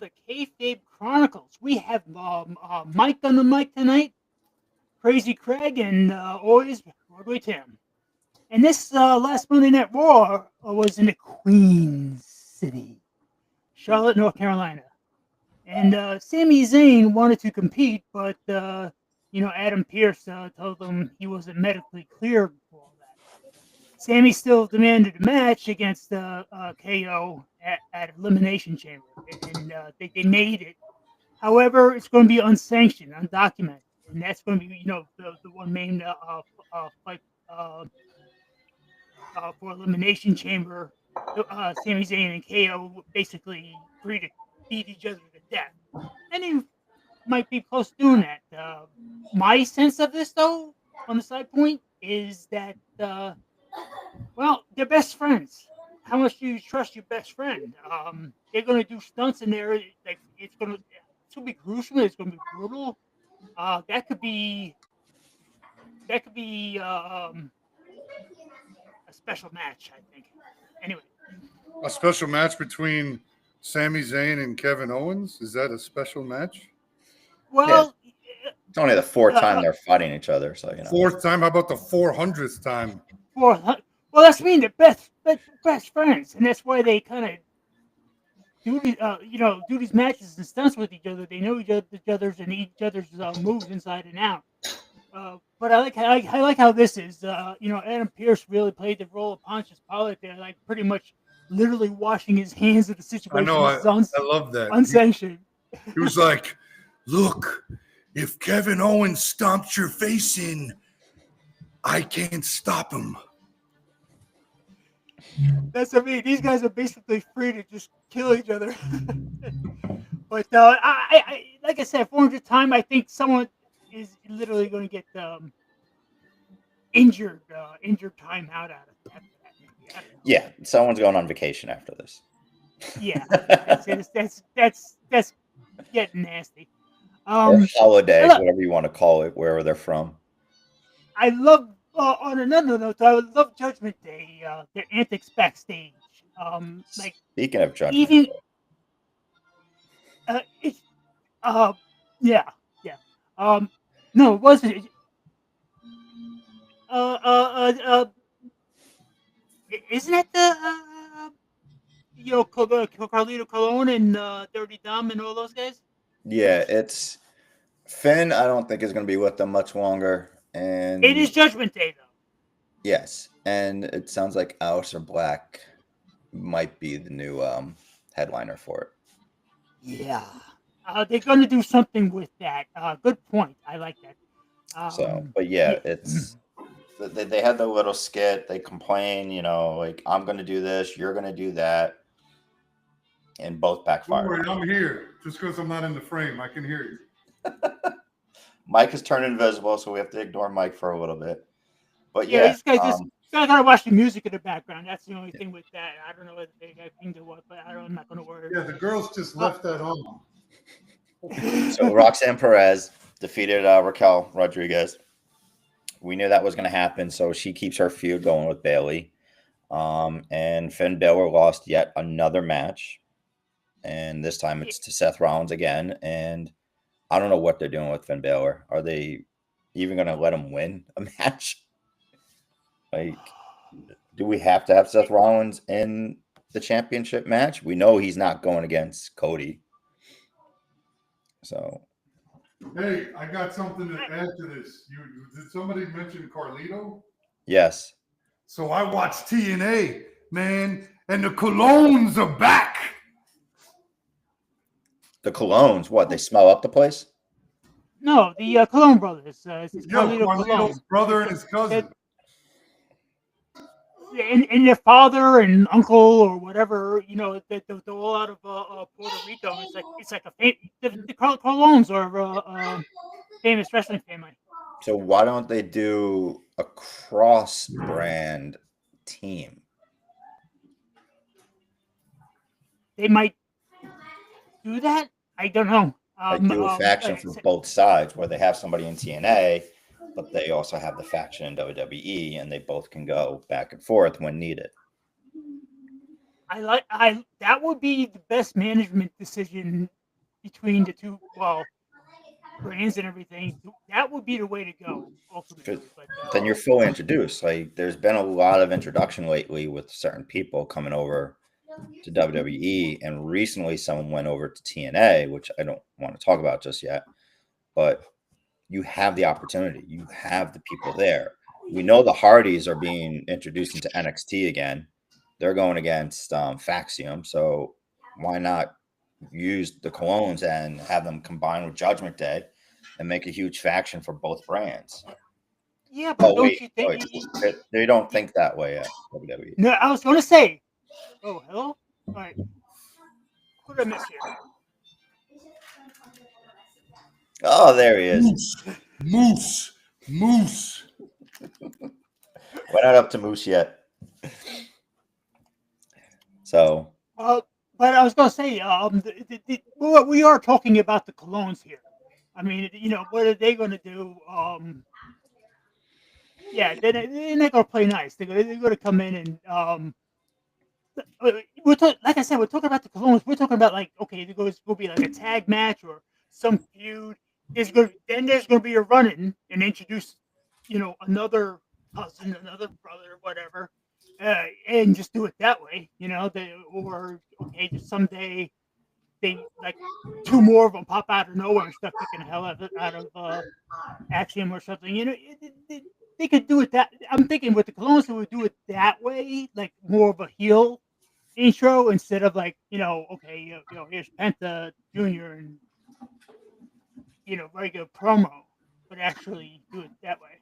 the Kayfabe Chronicles. We have Mike on the mic tonight, Crazy Craig, and always Broadway Tim. And this last Monday Night Raw was in the Queen City, Charlotte, North Carolina. And Sami Zayn wanted to compete, but Adam Pearce told him he wasn't medically cleared for all that. Sami still demanded a match against KO at Elimination Chamber, and they made it. However, it's going to be unsanctioned, undocumented, and that's going to be the one main fight for Elimination Chamber. Sami Zayn and KO basically agree to beat each other to death, and they might be close to doing that. My sense of this, though, on the side point, is that they're best friends. How much do you trust your best friend? They're going to do stunts in there. Like it's going to be gruesome. It's going to be brutal. That could be a special match, I think. Anyway, a special match between Sami Zayn and Kevin Owens. Is that a special match? Well, it's only the fourth time they're fighting each other. So fourth time. How about the 400th time? Well, that's mean they're best friends, and that's why they kind of do these matches and stunts with each other. They know each other's and each other's moves inside and out. But I like how this is. Adam Pearce really played the role of Pontius Pilate there, like pretty much literally washing his hands of the situation. I know. I love that. Unsanctioned. He was like, "Look, if Kevin Owens stomps your face in, I can't stop him." That's what I mean. These guys are basically free to just kill each other. But I like I said, 400th time, I think someone is literally going to get injured time out of that. Yeah, someone's going on vacation after this. Yeah, that's getting nasty. Or holiday, whatever you want to call it, wherever they're from. I love. On another note, I would love Judgment Day. Their antics backstage. Speaking of Judgment, even it's yeah. No, it wasn't. Isn't that the Carlito Colon and Dirty Dom and all those guys? Yeah, it's Finn. I don't think is going to be with them much longer. And it is Judgment Day, though. Yes, and it sounds like Aleister Black might be the new headliner for it. Yeah, they're going to do something with that. Good point. I like that. But yeah, it's they had the little skit. They complain, like I'm going to do this, you're going to do that, and both backfire. Don't worry, I'm here. Just because I'm not in the frame, I can hear you. Mike has turned invisible, so we have to ignore Mike for a little bit. But these guys just gotta watch the music in the background. That's the only thing with that. I don't know whether they got thing to what, but I'm not gonna worry. Yeah, the girls just left that on. So Roxanne Perez defeated Raquel Rodriguez. We knew that was going to happen, so she keeps her feud going with Bayley. And Finn Balor lost yet another match, and this time it's to Seth Rollins again. And I don't know what they're doing with Finn Balor. Are they even going to let him win a match? Like, do we have to have Seth Rollins in the championship match? We know he's not going against Cody. So, hey, I got something to add to this. Did somebody mention Carlito? Yes. So I watched TNA, man, and the Colognes are back. The Colognes, what? They smell up the place? No, the Colon brothers. Carlito's brother and his cousin. And their father and uncle or whatever, they're all out of Puerto Rico. It's like the Colones are a famous wrestling family. So why don't they do a cross-brand team? They might do that. I don't know. Like do a faction from both sides where they have somebody in TNA, but they also have the faction in WWE, and they both can go back and forth when needed. that would be the best management decision between the two. Well, brands and everything. That would be the way to go ultimately. But Then you're fully introduced. Like there's been a lot of introduction lately with certain people coming over to WWE, and recently someone went over to TNA, which I don't want to talk about just yet. But you have the opportunity. You have the people there. We know the Hardys are being introduced into NXT again. They're going against Faxium, so why not use the Colognes and have them combine with Judgment Day and make a huge faction for both brands? yeah, but don't you think? They don't think that way at WWE. No, I was going to say. Oh, hello. All right. What did I miss here? Oh, there he is. Moose. We're not up to Moose yet. So. But I was going to say, we are talking about the Colognes here. I mean, what are they going to do? Yeah, they're not going to play nice. They're going to come in and like I said, we're talking about the Colognes. We're talking about okay, there's going to be like a tag match or some feud. There's going to be a run-in and introduce, another cousin, another brother, whatever, and just do it that way. Just someday they like two more of them pop out of nowhere and start kicking the hell out of Axiom or something. They could do it that. I'm thinking with the Colognes, they would do it that way, like more of a heel intro instead of here's Penta Jr. and regular promo, but actually do it that way.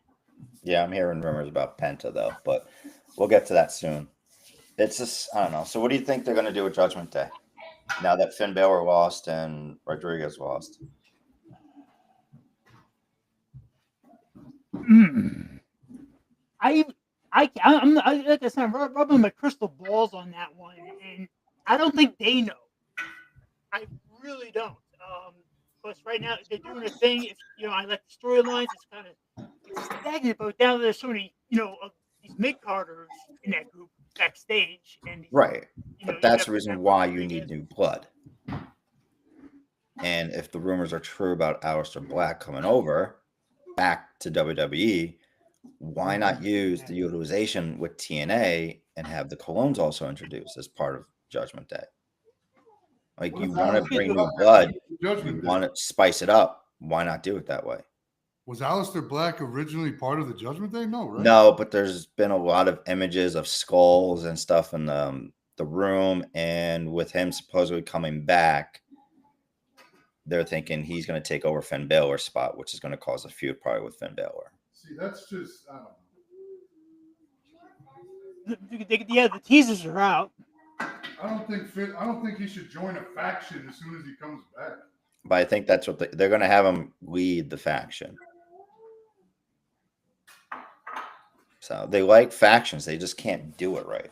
Yeah, I'm hearing rumors about Penta though, but we'll get to that soon. It's just I don't know. So what do you think they're going to do with Judgment Day now that Finn Balor lost and Rodriguez lost? I'm like I said, I'm rubbing my crystal balls on that one, and I don't think they know. I really don't. Because right now they're doing a thing. I like the storylines. It's stagnant, but now there's so many, these mid carders in that group backstage, and right. But that's the reason why you need new blood. And if the rumors are true about Aleister Black coming over back to WWE, why not use the utilization with TNA and have the Colognes also introduced as part of Judgment Day? Like you want to bring new blood, you want to spice it up. Why not do it that way? Was Aleister Black originally part of the Judgment Day? No, right? No, but there's been a lot of images of skulls and stuff in the room, and with him supposedly coming back, they're thinking he's going to take over Finn Balor's spot, which is going to cause a feud probably with Finn Balor. See, that's just I don't know. The teasers are out. I don't think he should join a faction as soon as he comes back. But I think that's what they're going to have him lead the faction. So they like factions, they just can't do it right.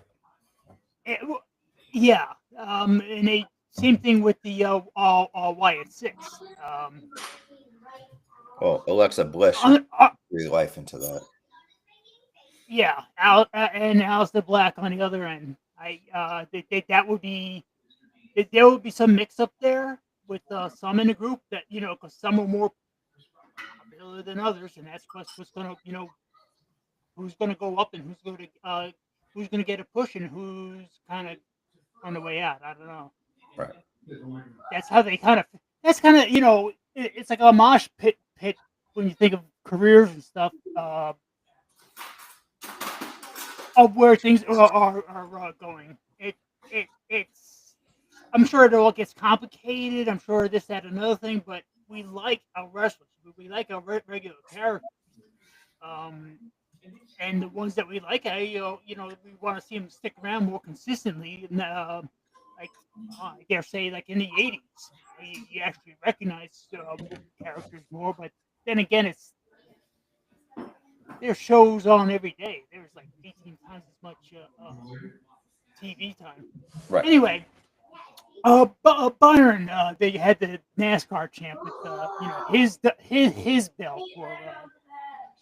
Yeah, and they same thing with the Wyatt Six. Well, Alexa Bliss breathe life into that. Yeah, and Aleister Black on the other end. That would be there would be some mix up there with some in the group that because some are more popular than others, and that's what's going to who's going to go up and who's going to get a push and who's kind of on the way out. I don't know. Right. That's how they kind of. That's kind of it's like a mosh pit when you think of careers and stuff. Of where things are going. It's. I'm sure it all gets complicated. I'm sure this, that, another thing. But we like our wrestlers. We like our regular characters. And the ones that we like, we want to see them stick around more consistently. And I dare say, like in the '80s, you actually recognize characters more. But then again, there's shows on every day. There's like 18 times as much TV time. Right. Anyway, Byron, they had the NASCAR champ with his belt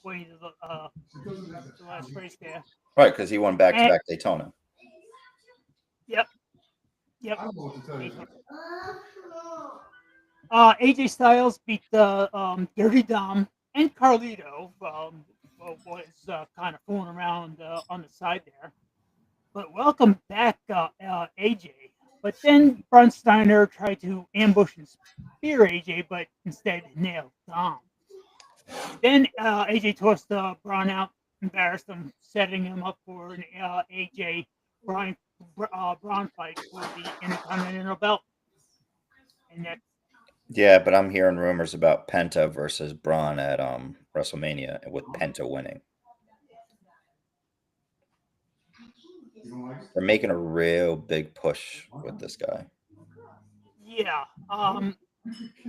for the last race there. Right, because he won back-to-back Daytona. Yep. Yep. AJ Styles beat Dirty Dom and Carlito. Was kind of fooling around on the side there. But welcome back, AJ. But then Braun Steiner tried to ambush and spear AJ, but instead nailed Dom. Then AJ tossed Braun out, embarrassed him, setting him up for an AJ Braun fight for the Intercontinental belt. And that's Yeah, but I'm hearing rumors about Penta versus Braun at WrestleMania with Penta winning. They're making a real big push with this guy. yeah.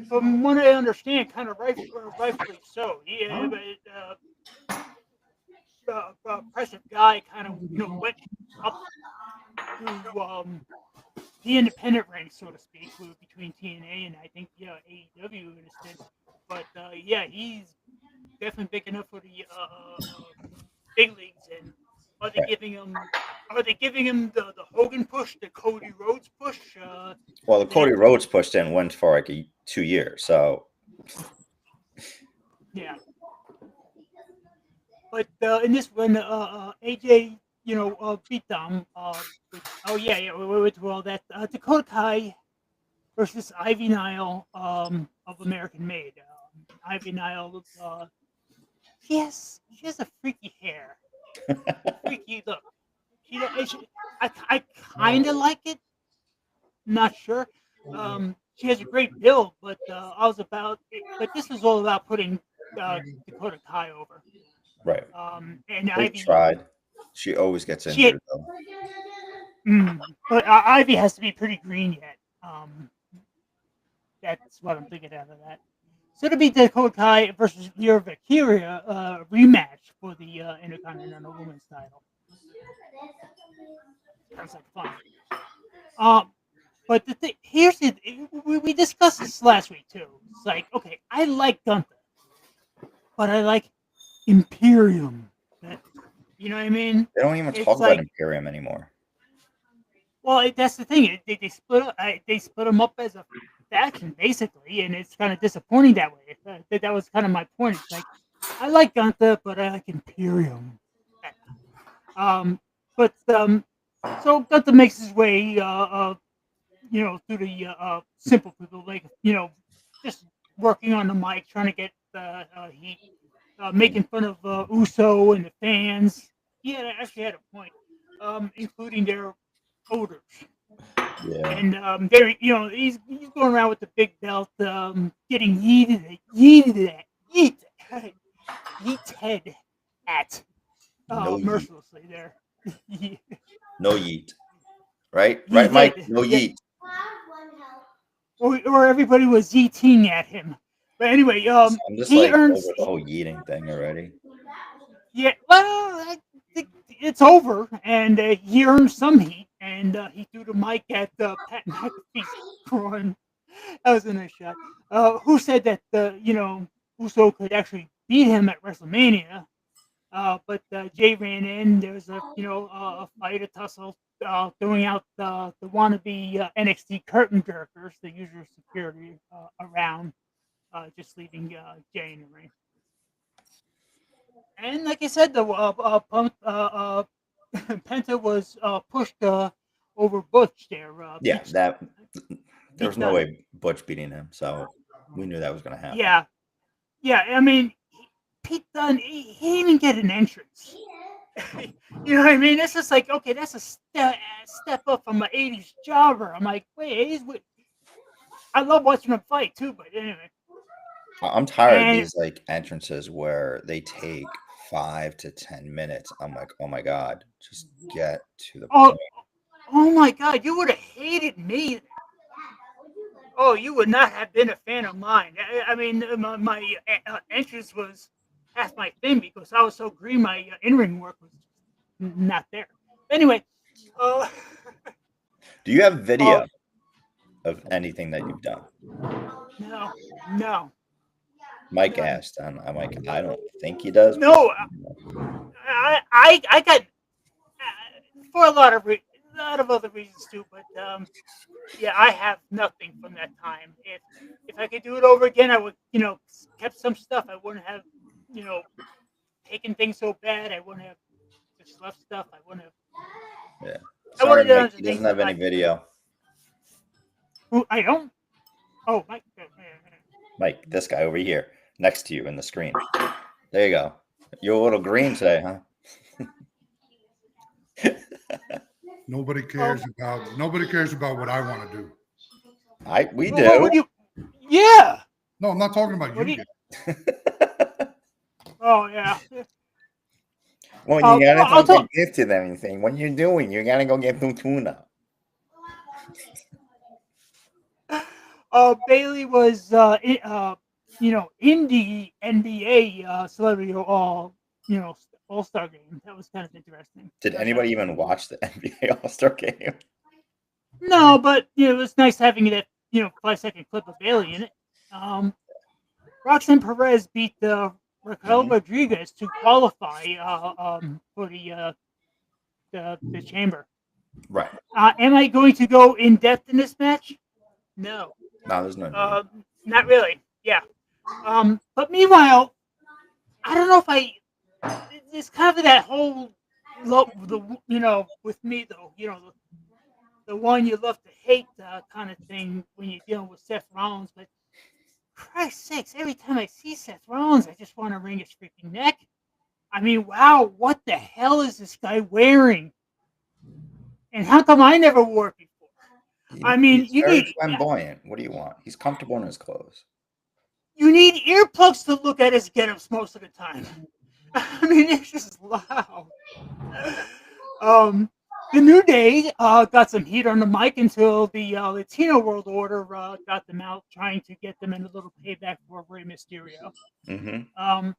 From what I understand, kind of rightfully so. Yeah, but impressive guy, kind of went up through the independent ranks, so to speak, between TNA and I think AEW in a sense. But yeah, he's definitely big enough for the big leagues. And are they Right. giving him? Are they giving him the Hogan push, the Cody Rhodes push? Well, the Cody Rhodes push didn't win for like 2 years, so Yeah. But in this one, AJ, beat them. We went through all that. Dakota Kai versus Ivy Nile of American Made. Ivy Nile, she has a freaky hair, freaky look. I kind of like it. Not sure. She has a great build, but but this was all about putting Dakota Kai over. right. And They Ivy tried. She always gets injured, though. But Ivy has to be pretty green yet. That's what I'm thinking out of that. So it'll be Dakota Kai versus Lyra Valkyria rematch for the Intercontinental Women's title. Sounds like fun. But here's it. We discussed this last week too. It's like, okay, I like Gunther, but I like Imperium. You know what I mean? They don't even It's talk like- about Imperium anymore. Well, that's the thing. They split up. They split them up as a faction basically, and it's kind of disappointing that way. That was kind of my point. It's like I like Gunther, but I like Imperium. So Gunther makes his way, through the simple people, like just working on the mic, trying to get heat, making fun of Uso and the fans. He actually had a point, including their odors. Yeah. And he's going around with the big belt, getting yeeted at No yeet. mercilessly there. No yeet. Right? Right, Mike? did. No Yeah. yeet. or everybody was yeeting at him. But anyway, I'm just he like earns. over the whole yeeting thing already. Yeah, well, I think it's over, and he earned some heat, and he threw the mic at Pat McAfee's groin. That was a nice shot. Who said that Uso could actually beat him at WrestleMania? But Jay ran in. There was a fight, a tussle, throwing out the wannabe NXT curtain jerkers, the usual security around, just leaving Jay in the ring. And like I said, the Penta was pushed over Butch there. Yeah, Beach- there was no way Butch beating him, so we knew that was going to happen. Yeah. I mean, Pete Dunne, he didn't even get an entrance. You know what I mean? It's just like, okay, that's a step up from an '80s jobber. I'm like, wait, I love watching him fight too, but anyway. I'm tired And- of these like entrances where they take 5 to 10 minutes. I'm like, oh my god, just get to the Oh, point. oh my God, you would have hated me. Oh, you would not have been a fan of mine. I mean, my entrance was half my thing because I was so green. My in-ring work was not there. Anyway, Do you have video of anything that you've done? no. Mike asked, and I'm like, I don't think he does. No, I got for a lot of lot of other reasons too, but yeah, I have nothing from that time. If I could do it over again, I would, kept some stuff. I wouldn't have, you know, taken things so bad. I wouldn't have just left stuff. I wouldn't have. Yeah. I would Sorry, have done Mike. other He things. doesn't have any video. Who I don't. Oh, Mike. Mike, this guy over here, next to you in the screen. There you go. You're a little green today, huh? Nobody cares about what I want to do. We Well, what do. would you? Yeah. No, I'm not talking about What do you. you? Oh yeah. Well, you Well, gotta I'll go talk. get gifted anything. What you're doing, you gotta go get some tuna. Bailey was, in the NBA celebrity All-Star game. That was kind of interesting. Did anybody even watch the NBA All-Star game? No, but it was nice having that 5-second clip of Bailey in it. Roxanne Perez beat Raquel Rodriguez to qualify for the chamber. Right. Am I going to go in depth in this match? No. No, there's no need. Not really. Yeah. But meanwhile, I don't know if it's kind of that whole with me though, the one you love to hate kind of thing when you're dealing with Seth Rollins. But Christ's sakes, every time I see Seth Rollins, I just want to wring his freaking neck. I mean, wow, what the hell is this guy wearing? And how come I never wore it before? He's very flamboyant. What do you want? He's comfortable in his clothes. You need earplugs to look at his get-ups most of the time. I mean, it's just loud. The New Day got some heat on the mic until the Latino World Order got them out, trying to get them in a little payback for Rey Mysterio. Mm-hmm.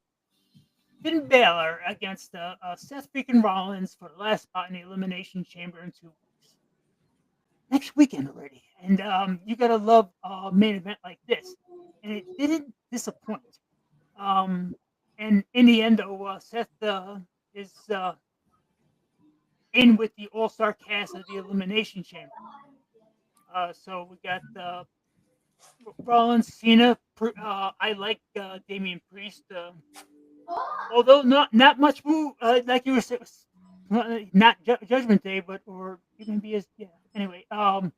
Finn Balor against Seth freaking Rollins for the last spot in the Elimination Chamber in 2 weeks. Next weekend already. And you got to love a main event like this. And it didn't disappoint. And in the end, though, Seth is in with the all-star cast of the Elimination Chamber. So we got Rollins, Cena. I like Damian Priest. Although not much move, like you were saying, not Judgment Day, but or even be as Anyway, Having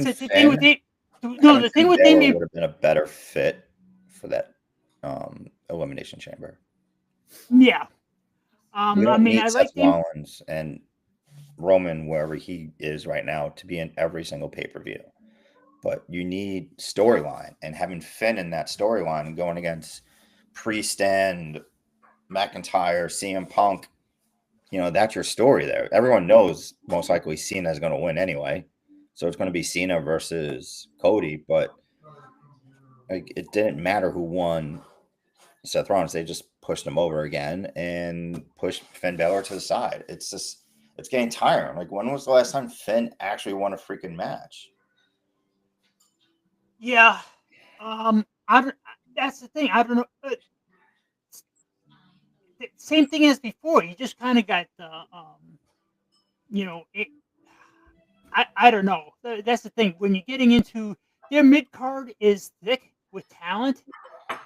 the Finn, thing with the thing with Damian would have been a better fit for that Elimination Chamber. Yeah. I mean, I like Seth Rollins and Roman wherever he is right now to be in every single pay-per-view. But you need storyline, and having Finn in that storyline going against Priest and McIntyre, CM Punk, that's your story there. Everyone knows most likely Cena is going to win anyway. So it's going to be Cena versus Cody, but it didn't matter who won Seth Rollins. They just pushed him over again and pushed Finn Balor to the side. It's getting tiring. Like, when was the last time Finn actually won a freaking match? Yeah. That's the thing. I don't know. Same thing as before. You just kind of got I don't know. That's the thing. When you're getting into their mid card is thick with talent,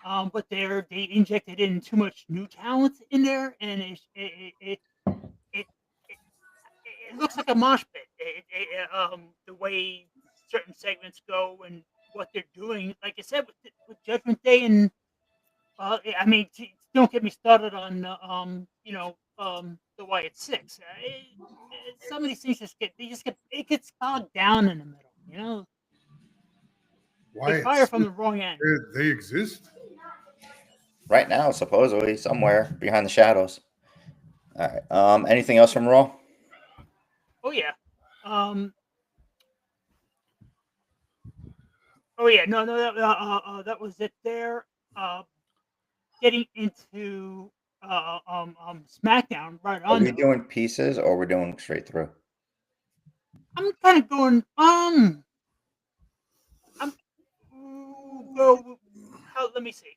but they injected in too much new talent in there, and it looks like a mosh pit. The way certain segments go and what they're doing. Like I said, with Judgment Day and don't get me started on the Wyatt Six. Some of these things it gets bogged down in the middle. They fire from the wrong end. They exist right now, supposedly somewhere behind the shadows. All right. Anything else from Raw? Oh yeah. Oh yeah. No. That was it. There. Getting into SmackDown right on. Are we doing pieces or we're doing straight through? I'm kind of going. Let me see.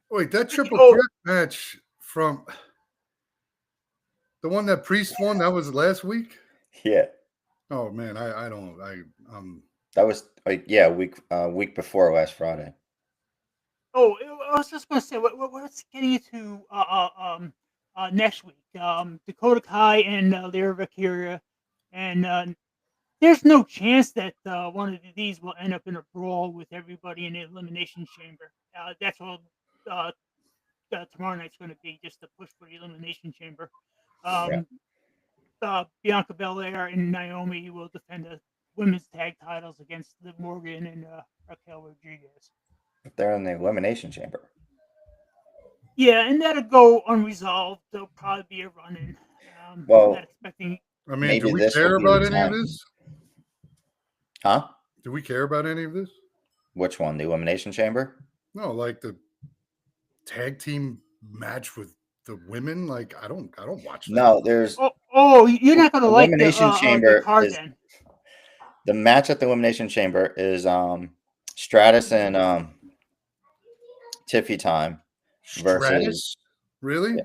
Wait, that triple threat match from The one that Priest won, that was last week? Yeah, Oh man, I don't that was week before last Friday. Oh, I was just going to say, what's getting into next week? Dakota Kai and Lyra Valkyria, and there's no chance that one of these will end up in a brawl with everybody in the elimination chamber. That's all tomorrow night's going to be, just to push for the elimination chamber. Bianca Belair and Naomi will defend the women's tag titles against Liv Morgan and Raquel Rodriguez. They're in the elimination chamber. Yeah, and that'll go unresolved. There'll probably be a run-in. Well, not expecting. I mean, maybe do we this care will be about the any of time. this? Huh? Do we care about any of this? Which one? The elimination chamber? No, like the tag team match with the women. Like I don't watch that. No, there's You're not going to like the Elimination Chamber card is- then. the match at the elimination chamber is Stratus and Tiffy Time versus Stratus? Really? Yeah.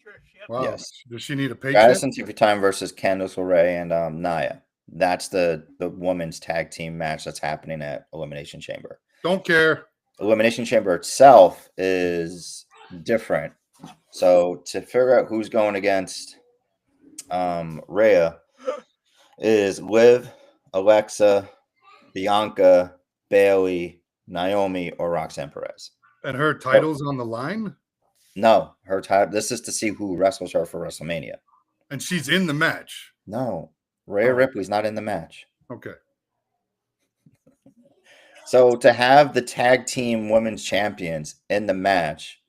Sure, yep. Wow. Yes. Does she need a Stratus paycheck? and Tiffy Time versus Candice LeRae and Nia. That's the women's tag team match that's happening at Elimination Chamber. Don't care. Elimination Chamber itself is different. So to figure out who's going against Rhea is Liv, Alexa, Bianca, Bailey, Naomi, or Roxanne Perez. And her title's on the line? No, her title. This is to see who wrestles her for WrestleMania. And she's in the match. No, Rhea Ripley's not in the match. Okay. So to have the tag team women's champions in the match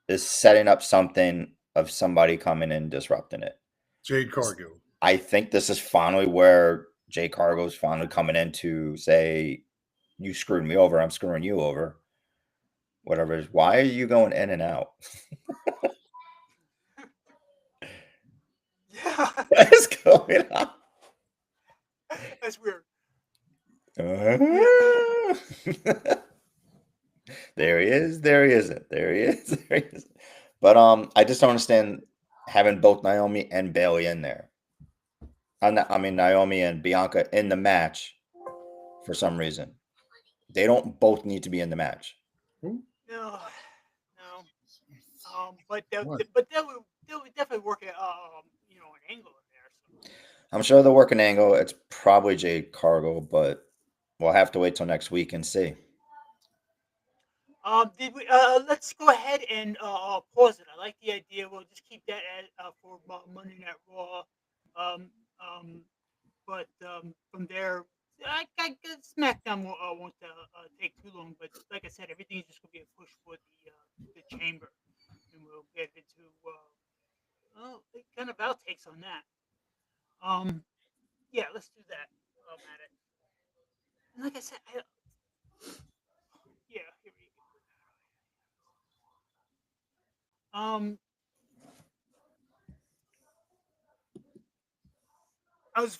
is setting up something of somebody coming in and disrupting it. Jade Cargill. I think this is finally where Jay Cargo's finally coming in to say, you screwed me over, I'm screwing you over. Whatever it is. Why are you going in and out? Yeah, What is going on? that's weird. There he is. There he isn't. There he is. There he is. But I just don't understand having both Naomi and Bailey in there. I mean Naomi and Bianca in the match for some reason. They don't both need to be in the match. No. But they'll What? definitely work an angle in there. So. I'm sure they'll work an angle. It's probably Jay Cargo, but we'll have to wait till next week and see. Let's go ahead and pause it. I like the idea. We'll just keep that for Monday Night Raw. But from there, I guess SmackDown won't take too long. But like I said, everything is just going to be a push for the chamber, and we'll get into kind of outtakes on that. Yeah, let's do that. At it. And like I said, yeah, here we go. I was